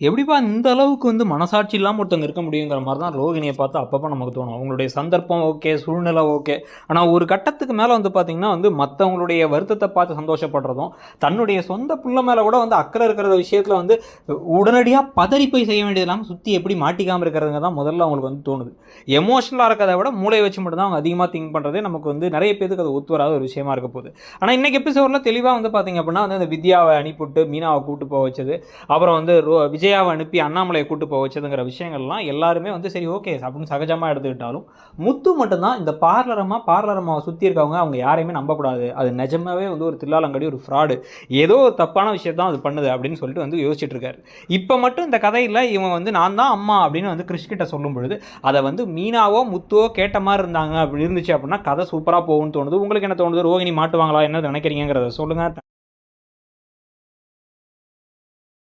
எப்படிப்பா இந்த அளவுக்கு வந்து மனசாட்சி இல்லாமல் ஒருத்தவங்க இருக்க முடியுங்கிற மாதிரி தான் ரோகிணியை பார்த்து அப்பப்போ நமக்கு தோணும். அவங்களுடைய சந்தர்ப்பம் ஓகே, சூழ்நிலை ஓகே. ஆனால் ஒரு கட்டத்துக்கு மேலே வந்து பார்த்திங்கன்னா வந்து மற்றவங்களுடைய வருத்தத்தை பார்த்து சந்தோஷப்படுறதும், தன்னுடைய சொந்த புள்ள மேலே கூட வந்து அக்கறை இருக்கிற விஷயத்தில் வந்து உடனடியாக பதறி போய் செய்ய வேண்டியது இல்லாமல் சுற்றி எப்படி மாட்டிக்காமல் இருக்கிறதுங்க தான் முதல்ல அவங்களுக்கு வந்து தோணுது. எமோஷனலாக இருக்கிறத விட மூளை வச்சு மட்டும் தான் அவங்க அதிகமாக திங்க் பண்ணுறதே நமக்கு வந்து நிறைய பேருக்கு அது ஒத்து வராத ஒரு விஷயமா இருக்க போகுது. ஆனால் இன்றைக்கி எபிசோடில் தெளிவாக வந்து பார்த்திங்க அப்படின்னா வந்து அந்த வித்யாவை அனுப்பிவிட்டு மீனாவை கூப்பிட்டு போக வச்சது, அப்புறம் வந்து விஜயாவை அனுப்பி அண்ணாமலையை கூட்டு போக வச்சதுங்கிற விஷயங்கள்லாம் எல்லாருமே வந்து சரி ஓகே அப்படின்னு சகஜமாக எடுத்துக்கிட்டாலும், முத்து மட்டும்தான் இந்த பார்லரம்மாவை சுற்றி இருக்கவங்க அவங்க யாரையுமே நம்பக்கூடாது, அது நிஜமாவே வந்து ஒரு தில்லாலங்கடி ஒரு ஃப்ராடு, ஏதோ ஒரு தப்பான விஷயம் தான் அது பண்ணுது அப்படின்னு சொல்லிட்டு வந்து யோசிச்சுட்டு இருக்காரு. இப்போ மட்டும் இந்த கதையில் இவன் வந்து நான் தான் அம்மா அப்படின்னு வந்து கிறிஷ் கிட்ட சொல்லும் பொழுது அதை வந்து மீனாவோ முத்துவோ கேட்ட மாதிரி இருந்தாங்க அப்படி இருந்துச்சு அப்படின்னா கதை சூப்பராக போகும்னு தோணுது. உங்களுக்கு என்ன தோணுது? ரோகிணி மாட்டுவாங்களா? என்ன நினைக்கிறீங்கிறத சொல்லுங்கள்.